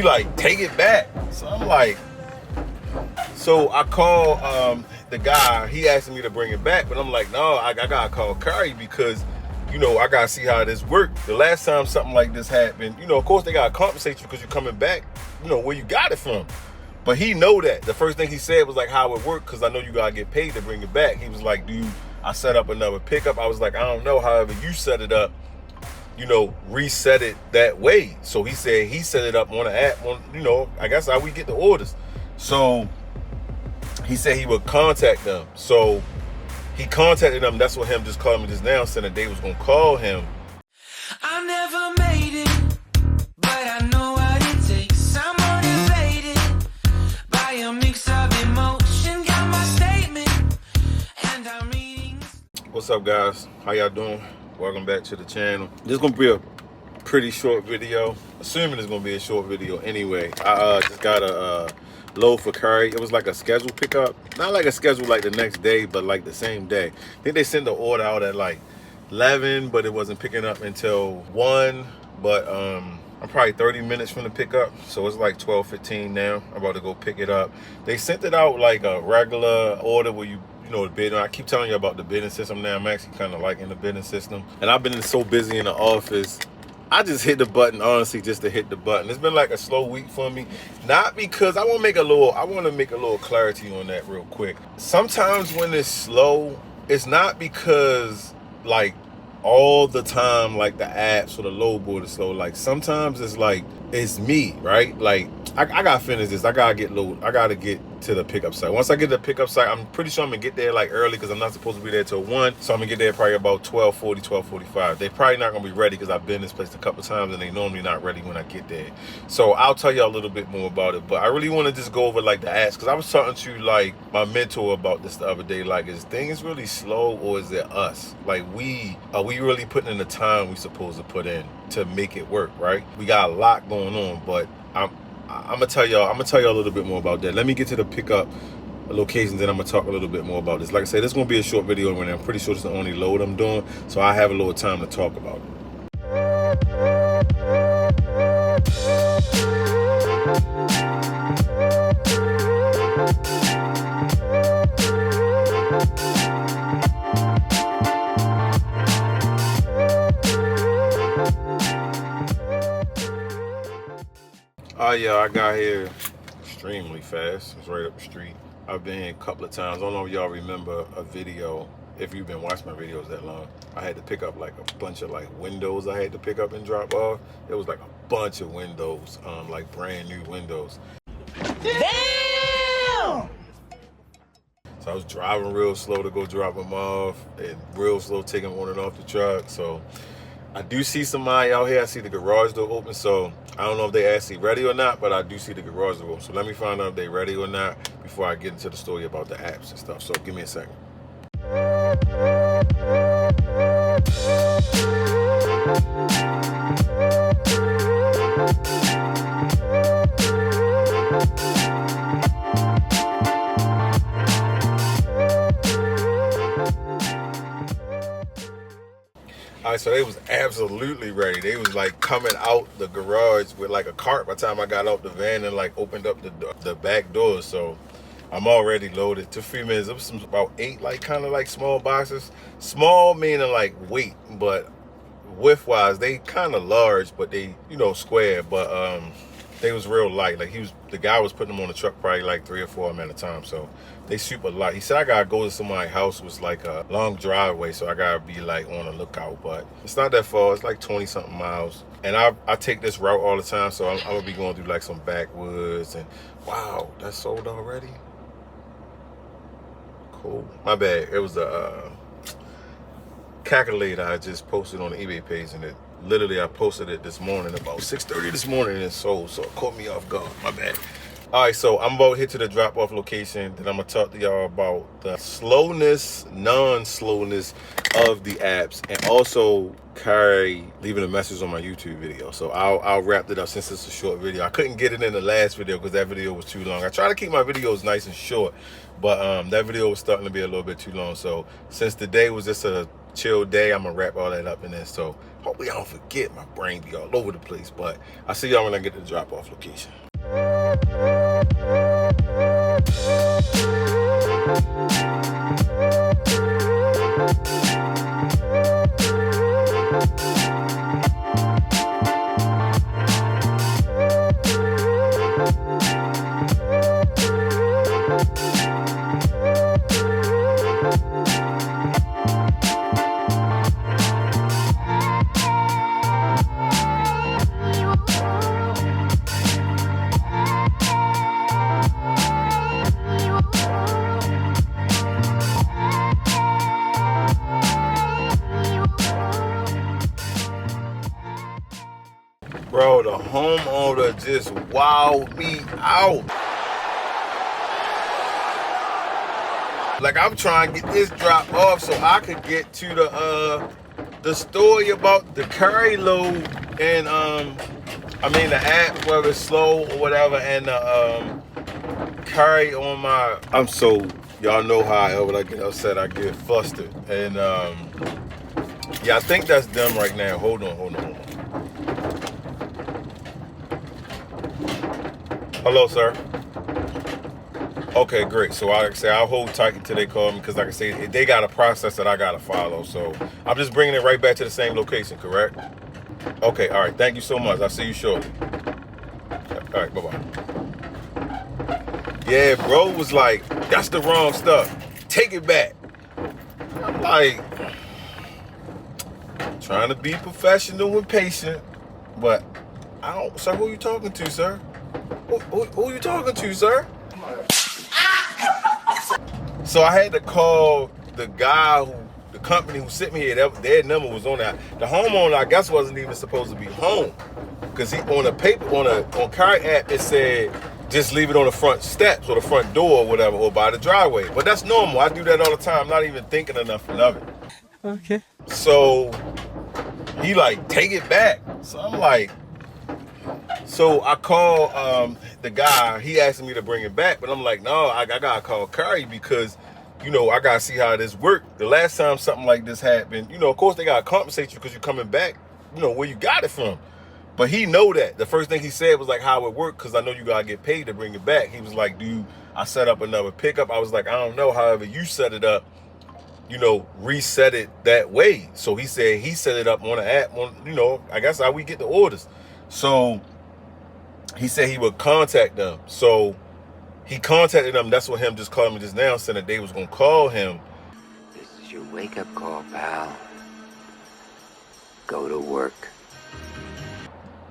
like, take it back. So I'm like, so I call the guy. He asked me to bring it back, but I'm like, no, I gotta call Curri because, you know, I gotta see how this worked. The last time something like this happened, you know, of course they gotta compensate you because you're coming back, you know, where you got it from. But he know that. The first thing he said was like, how it worked, because I know you gotta get paid to bring it back. He was like, I set up another pickup? I was like, I don't know. However you set it up, you know, reset it that way. So he said he set it up on the app, you know, I guess how we get the orders. So he said he would contact them. So he contacted them. That's what him just called me just now, saying that they was gonna call him. I never made it, but I know what it takes. I'm motivated by a mix of emotion. Got my statement, and I'm reading. What's up, guys? How y'all doing? Welcome back to the channel. This is gonna be a pretty short video. Assuming it's gonna be a short video anyway. I just got a load for Curri. It was like a scheduled pickup. Not like a schedule like the next day, but like the same day. I think they sent the order out at like 11, but it wasn't picking up until 1. But I'm probably 30 minutes from the pickup, so it's like 12:15 now. I'm about to go pick it up. They sent it out like a regular order where you know, the bidding. I keep telling you about the bidding system now. I'm actually kind of liking the bidding system. And I've been so busy in the office, I just hit the button, honestly, just to hit the button. It's been like a slow week for me. Not because I want to make a little clarity on that real quick. Sometimes when it's slow, it's not because like all the time like the apps or the load board is slow. Like sometimes it's like it's me, right? Like I gotta finish this. I gotta get to the pickup site. Once I get to the pickup site, I'm pretty sure I'm gonna get there like early because I'm not supposed to be there till 1. So I'm gonna get there probably about 12:40, 12:45. They're probably not gonna be ready because I've been this place a couple times and they normally not ready when I get there. So I'll tell you a little bit more about it. But I really want to just go over like the apps because I was talking to like my mentor about this the other day. Like, is things really slow or is it us? Like, are we really putting in the time we supposed to put in to make it work, right? We got a lot going on, but I'm gonna tell y'all a little bit more about that. Let me get to the pickup locations, and I'm gonna talk a little bit more about this. Like I said, this is gonna be a short video, and I'm pretty sure it's the only load I'm doing, so I have a little time to talk about it. Oh yeah, I got here extremely fast. It's right up the street. I've been here a couple of times. I don't know if y'all remember a video, if you've been watching my videos that long. I had to pick up like a bunch of like windows I had to pick up and drop off. It was like a bunch of windows, like brand new windows. Damn! So I was driving real slow to go drop them off and real slow taking one off the truck. So I do see somebody out here. I see the garage door open, so I don't know if they actually ready or not, but I do see the garage door open. So let me find out if they ready or not before I get into the story about the apps and stuff. So give me a second. All right, so they was absolutely ready. They was like coming out the garage with like a cart by the time I got out the van and like opened up the back door. So I'm already loaded. To 3 minutes, it was about 8 like kind of like small boxes. Small meaning like weight, but width wise they kind of large, but they, you know, square. But they was real light. Like the guy was putting them on the truck probably like 3 or 4 of them at a time. So they super light. He said I gotta go to somebody's house. It was like a long driveway, so I gotta be like on the lookout. But it's not that far. It's like 20 something miles. And I take this route all the time, so I'm gonna be going through like some backwoods. And wow, that's sold already. Cool. My bad. It was a calculator I just posted on the eBay page, and it literally I posted it this morning about 6:30 this morning, and it sold, so it caught me off guard. My bad. All right, so I'm about to hit to the drop-off location. Then I'm gonna talk to y'all about the slowness, non-slowness of the apps, and also Curri leaving a message on my YouTube video. So I'll wrap it up since it's a short video. I couldn't get it in the last video because that video was too long. I try to keep my videos nice and short, but that video was starting to be a little bit too long. So since today was just a chill day. I'm gonna wrap all that up in there. So hopefully I don't forget. My brain be all over the place. But I'll see y'all when I get to the drop-off location. Bro, the homeowner just wowed me out. Like, I'm trying to get this drop off so I could get to the story about the Curri load and the app, whether it's slow or whatever, and the Curri on my. Y'all know how when I get upset, I get flustered, and yeah, I think that's them right now. Hold on. Hello, sir. Okay, great. So like I say, I'll hold tight until they call me, because like I say, they got a process that I got to follow. So I'm just bringing it right back to the same location, correct? Okay, all right. Thank you so much. I'll see you shortly. All right, bye-bye. Yeah, bro was like, that's the wrong stuff. Take it back. I'm like, trying to be professional and patient, but I don't. Sir, who you talking to, sir? Who you talking to, sir? So I had to call the guy the company who sent me here. Their number was on that. The homeowner, I guess, wasn't even supposed to be home, because he on Curri app it said just leave it on the front steps or the front door or whatever, or by the driveway. But that's normal. I do that all the time. I'm not even thinking enough of it. Okay. So he like, take it back. So I'm like. So I call the guy. He asked me to bring it back, but I'm like, no, I gotta call Curri, because, I gotta see how this worked. The last time something like this happened, of course they gotta compensate you because you're coming back, where you got it from. But he know that. The first thing he said was like, how it worked, because I know you gotta get paid to bring it back. He was like, I set up another pickup? I was like, I don't know. However you set it up, reset it that way. So he said he set it up on the app, I guess how we get the orders. So he said he would contact them. So he contacted them. That's what him just called me just now, saying that they was going to call him. This is your wake-up call, pal. Go to work.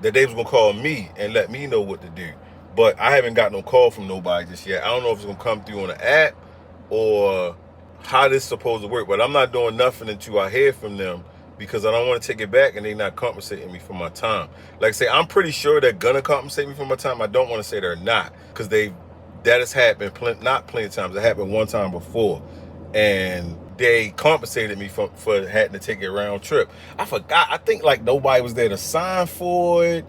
That they was going to call me and let me know what to do. But I haven't got no call from nobody just yet. I don't know if it's going to come through on the app or how this is supposed to work. But I'm not doing nothing until I hear from them, because I don't want to take it back and they're not compensating me for my time. Like I say, I'm pretty sure they're gonna compensate me for my time. I don't want to say they're not, because that has happened not plenty of times. It happened one time before, and they compensated me for having to take a round trip. I forgot. I think like nobody was there to sign for it,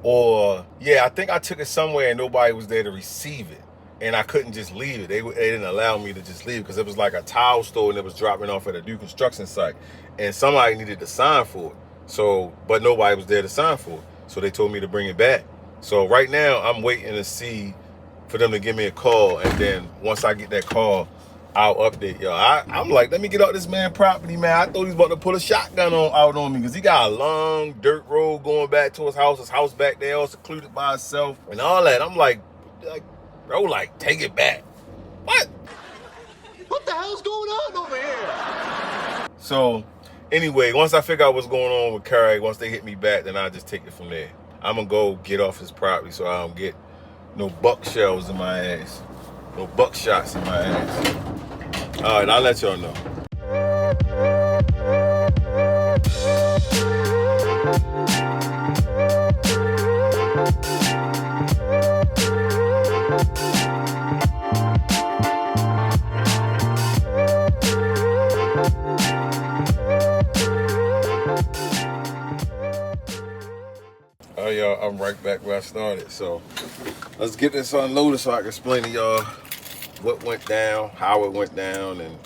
or yeah, I think I took it somewhere and nobody was there to receive it. And I couldn't just leave it. They didn't allow me to just leave, because it was like a tile store and it was dropping off at a new construction site. And somebody needed to sign for it. So, but nobody was there to sign for it. So they told me to bring it back. So right now I'm waiting to see for them to give me a call. And then once I get that call, I'll update y'all. I'm like, let me get out this man property, man. I thought he was about to pull a shotgun out on me, because he got a long dirt road going back to his house back there, all secluded by itself and all that. I'm like, bro, like, take it back. What? What the hell's going on over here? So, anyway, once I figure out what's going on with Curri, once they hit me back, then I'll just take it from there. I'm going to go get off his property so I don't get no buck shells in my ass. No buck shots in my ass. All right, I'll let y'all know. Oh, y'all, I'm right back where I started. So let's get this unloaded so I can explain to y'all what went down, how it went down, and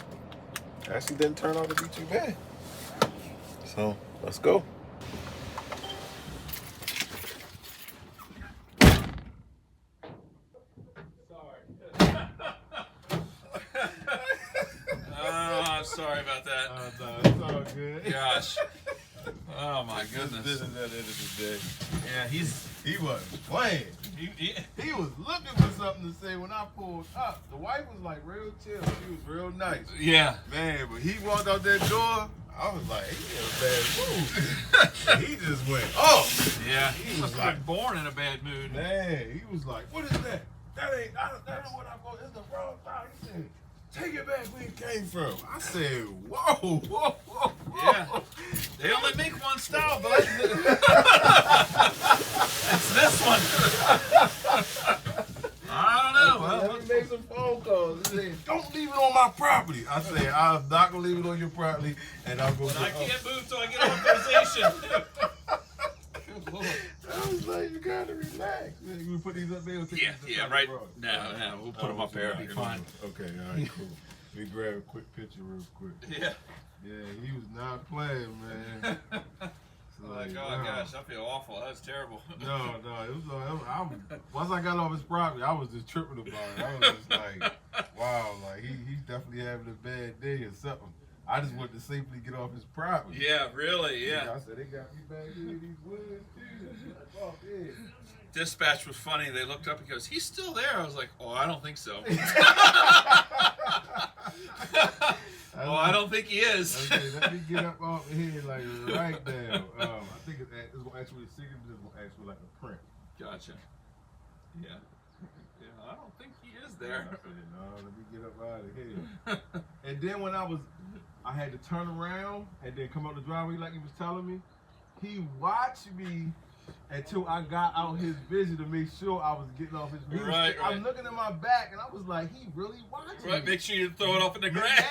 actually didn't turn out to be too bad. So let's go. I'm sorry about that. No, it's all good. Gosh. Oh my goodness. This is at the end of the day. Yeah, He wasn't playing. He was looking for something to say when I pulled up. The wife was like real chill. She was real nice. yeah. Man, but he walked out that door. I was like, he in a bad mood. He just went off. Yeah. He He was must have like, been born in a bad mood. man, he was like, what is that? That ain't what I bought. It's the wrong side. He said, take it back where it came from. I said, whoa, whoa, whoa, whoa. Yeah. They only make one style, bud. It's this one. I don't know. Let me make some phone calls. He said, don't leave it on my property. I said, I'm not going to leave it on your property, and I'm going to I can't move till I get authorization. I was like, you got to relax. You put these up there? Yeah, right. No, we'll put them up there. It'll be fine. Okay, all right, cool. We grab a quick picture real quick. Yeah. Yeah, he was not playing, man. Oh my God, gosh, I feel awful. That was terrible. No, it was once I got off his property, I was just tripping about it. I was just like, wow, like he's definitely having a bad day or something. I just wanted to safely get off his property. Yeah, really, yeah. I said, they got me back here in these woods, too. Oh, yeah. Dispatch was funny. They looked up and goes, he's still there. I was like, oh, I don't think so. Oh, I don't think he is. Okay, let me get up off here, like right now. I think it's going to ask for the signature, it's going to ask for like a print. Gotcha. Yeah. I don't think he is there. I said, no, let me get up out of here. And then when I had to turn around and then come up the driveway like he was telling me, he watched me until I got out his vision to make sure I was getting off his vision. Right. I'm looking at my back and I was like, he really watching Right, me. make sure you throw it off in the grass.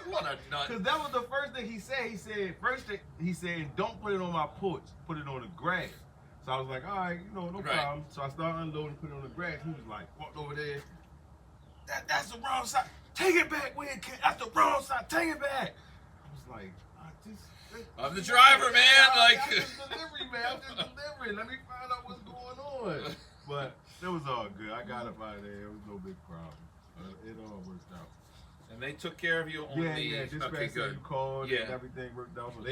What a nut. Because that was the first thing he said. He said, don't put it on my porch, put it on the grass. So I was like, all right, no Right. problem. So I started unloading, put it on the grass. He was like, walked over there. That's the wrong side. Take it back where it came. That's the wrong side. Take it back. I was like, I'm the driver, man. Like, I'm just delivery, man. I'm just delivering. Let me find out what's going on. But it was all good. I got up out of there. It was no big problem. It all worked out. and they took care of you on the. Yeah. Dispatch Okay, said good. you called and everything worked out. So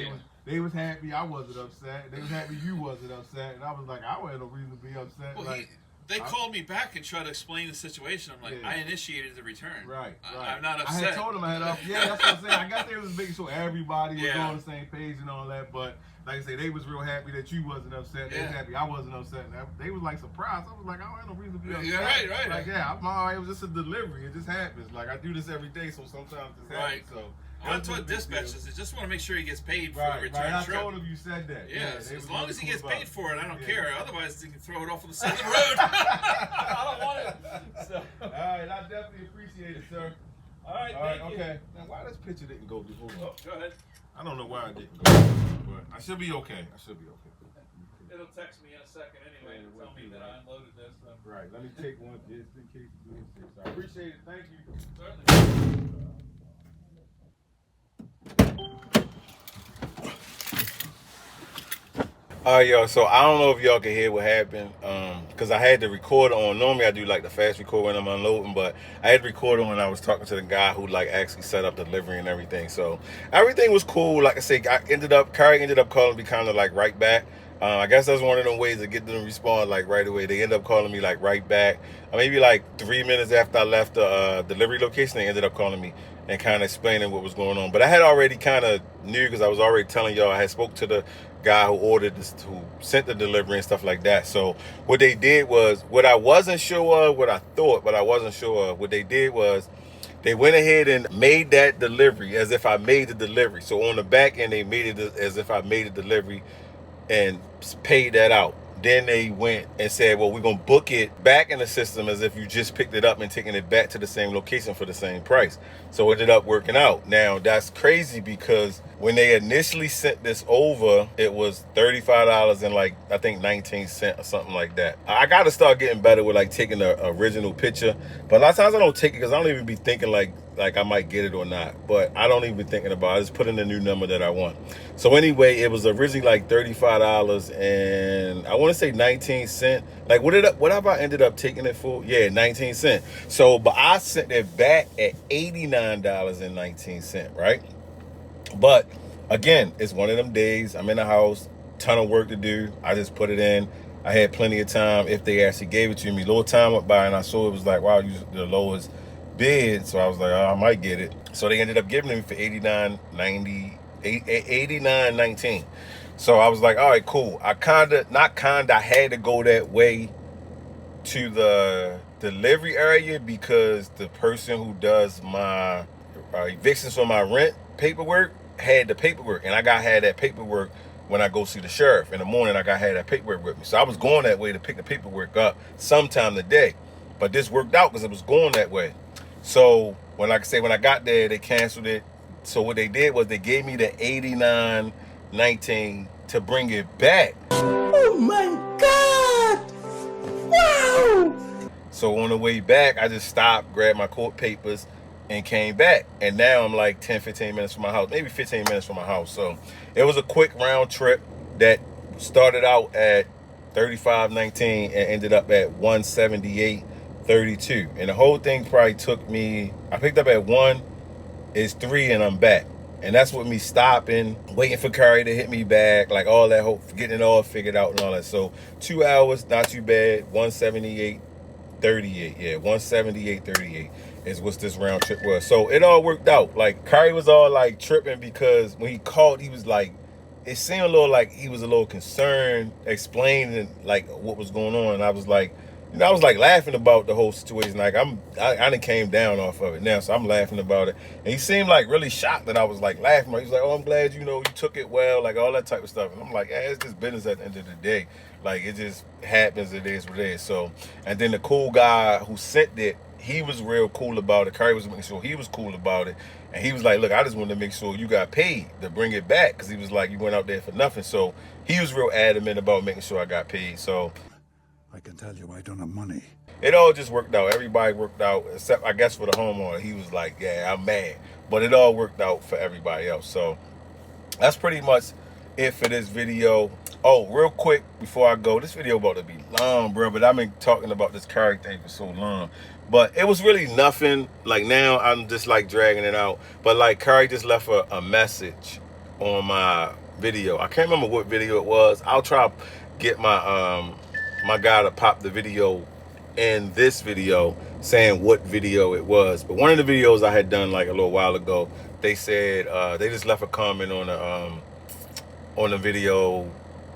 they was happy. I wasn't upset. They was happy you wasn't upset. And I was like, I wasn't no reason to be upset. Well, like, they called me back and tried to explain the situation. I'm like, Yeah. I initiated the return. Right. I'm not I upset. had told him I had yeah, that's what I'm saying. I got there was making sure everybody was Yeah. on the same page and all that. But like I say, they was real happy that you wasn't upset. They was Yeah. happy I wasn't upset. And they was like surprised. I was like, I don't have no reason to be upset. Yeah, right. Like, yeah, I'm all right. It was just a delivery. It just happens. Like I do this every day, so sometimes this happens. So That's what dispatch is. They just want to make sure he gets paid for the right. return I trip. told him you said that. Yes, they as was long really as he cool gets about paid it. for it, I don't Yeah. care. Otherwise, he can throw it off on the side of the road. I don't want it. So. All right, I definitely appreciate it, sir. All right, thank you. okay. Now, why this picture didn't go before? Oh, go ahead. I don't know why it didn't go, but I should be okay. It'll text me in a second anyway to tell me that I unloaded this. So. Right, let me take one just in case you do this. I appreciate it. Thank you. Certainly. All right, y'all. So I don't know if y'all can hear what happened, because I had the recorder on. Normally I do like the fast record when I'm unloading, but I had the recorder on when I was talking to the guy who like actually set up the delivery and everything. So everything was cool. Like I said, Curri ended up calling me kind of like right back. I guess that's one of them ways to get them to respond like right away. They end up calling me like right back. Maybe like 3 minutes after I left the delivery location, they ended up calling me and kind of explaining what was going on. But I had already kind of knew, because I was already telling y'all, I had spoke to the guy who ordered this, who sent the delivery and stuff like that. So what they did was, what I wasn't sure of, what I thought, but I wasn't sure of, what they did was, they went ahead and made that delivery as if I made the delivery. So on the back end, they made it as if I made the delivery and paid that out. Then they went and said, well, we're going to book it back in the system as if you just picked it up and taking it back to the same location for the same price. So it ended up working out. Now, that's crazy, because When they initially sent this over, it was $35 and like, I think 19 cents or something like that. I got to start getting better with like taking the original picture. But a lot of times I don't take it because I don't even be thinking like I might get it or not. But I don't even be thinking about it. I just put in the new number that I want. So anyway, it was originally like $35 and I want to say 19 cents. Like what have I ended up taking it for? Yeah, 19 cents. So, but I sent it back at $89.19, right? But again, it's one of them days. I'm in the house, ton of work to do. I just put it in. I had plenty of time if they actually gave it to me. A little time went by and I saw it was like, wow, you the lowest bid. So I was like, oh, I might get it. So they ended up giving it me for $89.19. So I was like, all right, cool. I had to go that way to the delivery area because the person who does my evictions for my rent paperwork had the paperwork, and I had that paperwork when I go see the sheriff in the morning. I had that paperwork with me, so I was going that way to pick the paperwork up sometime today. But this worked out because it was going that way. So when I got there, they canceled it. So what they did was they gave me the $89.19 to bring it back. Oh my God! Wow! So on the way back, I just stopped, grabbed my court papers, and came back. And now I'm like 10-15 minutes from my house, maybe 15 minutes from my house. So it was a quick round trip that started out at $35.19 and ended up at $178.32. And the whole thing probably took me, I picked up at 1, it's 3, and I'm back. And that's with me stopping, waiting for Curri to hit me back, like all that, getting it all figured out and all that. So 2 hours, not too bad, $178.38. Yeah, $178.38 is what this round trip was. So it all worked out. Like Curri was all like tripping because when he called, he was like, it seemed a little like he was a little concerned, explaining like what was going on. And I was like, I was like laughing about the whole situation. Like I done came down off of it now, so I'm laughing about it. And he seemed like really shocked that I was like laughing. He was like, oh, I'm glad, you took it well, like all that type of stuff. And I'm like, it's just business at the end of the day. Like it just happens, it is what it is. So, and then the cool guy who sent it, he was real cool about it. Curri was making sure he was cool about it. And he was like, look, I just wanted to make sure you got paid to bring it back. Because he was like, you went out there for nothing. So he was real adamant about making sure I got paid. So I can tell you I don't have money. it all just worked out. Everybody worked out, except I guess for the homeowner. He was like, yeah, I'm mad. But it all worked out for everybody else. So that's pretty much it for this video. Oh, real quick before I go, this video about to be long, bro, but I've been talking about this Curri thing for so long. But it was really nothing. Like now I'm just like dragging it out. But like Curri just left a message on my video. I can't remember what video it was. I'll try to get my my guy to pop the video in this video saying what video it was. But one of the videos I had done like a little while ago, they said they just left a comment on the video,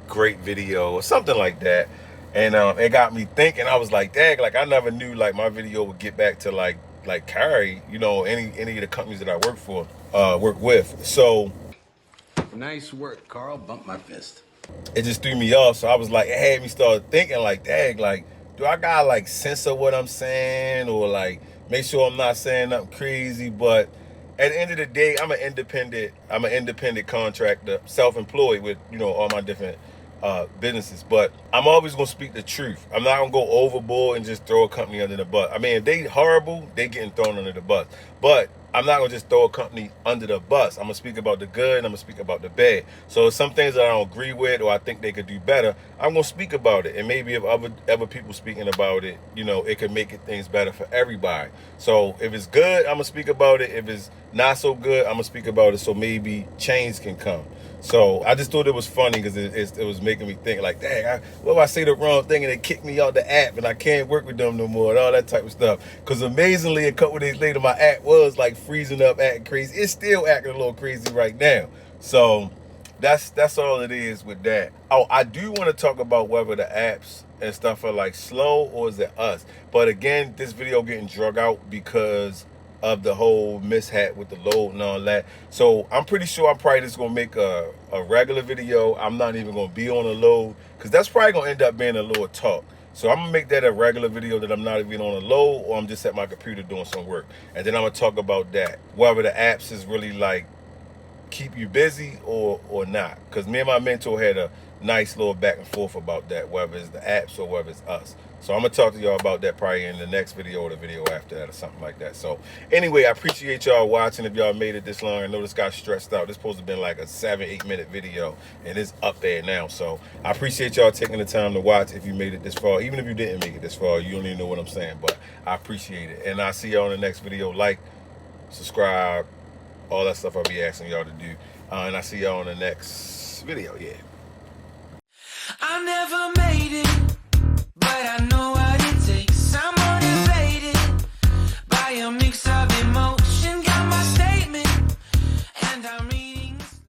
great video or something like that. And it got me thinking. I was like, dang, like I never knew like my video would get back to like Curri, any of the companies that I work with. So nice work, Carl. Bump my fist. It just threw me off. So I was like, it had me start thinking like, dang, like, do I gotta like censor what I'm saying or like make sure I'm not saying nothing crazy? But at the end of the day, I'm an independent contractor, self-employed with, all my different businesses. But I'm always gonna speak the truth. I'm not gonna go overboard and just throw a company under the bus. I mean, if they horrible, they getting thrown under the bus. But I'm not gonna just throw a company under the bus. I'm gonna speak about the good and I'm gonna speak about the bad. So some things that I don't agree with or I think they could do better, I'm gonna speak about it. And maybe if other people speaking about it, it could make things better for everybody. So if it's good, I'm gonna speak about it. If it's not so good, I'm gonna speak about it so maybe change can come. So I just thought it was funny because it was making me think like, dang, what if I say the wrong thing and they kick me out the app and I can't work with them no more and all that type of stuff. Because amazingly, a couple of days later, my app was like freezing up, acting crazy. It's still acting a little crazy right now. So that's all it is with that. Oh, I do want to talk about whether the apps and stuff are like slow or is it us. But again, this video getting drug out because of the whole mishap with the load and all that. So I'm pretty sure I'm probably just gonna make a regular video. I'm not even gonna be on a load because that's probably gonna end up being a little talk. So I'm gonna make that a regular video that I'm not even on a load or I'm just at my computer doing some work. And then I'm gonna talk about that. Whether the apps is really like keep you busy or not. Because me and my mentor had a nice little back and forth about that, whether it's the apps or whether it's us. So I'm gonna talk to y'all about that probably in the next video or the video after that or something like that. So anyway, I appreciate y'all watching. If y'all made it this long, I know this got stressed out. This supposed to have been like a 7-8 minute video, and it's up there now. So I appreciate y'all taking the time to watch. If you made it this far, even if you didn't make it this far, you don't even know what I'm saying, but I appreciate it. And I'll see y'all in the next video. Like, subscribe, all that stuff I'll be asking y'all to do. And I'll see y'all in the next video. Yeah. I never made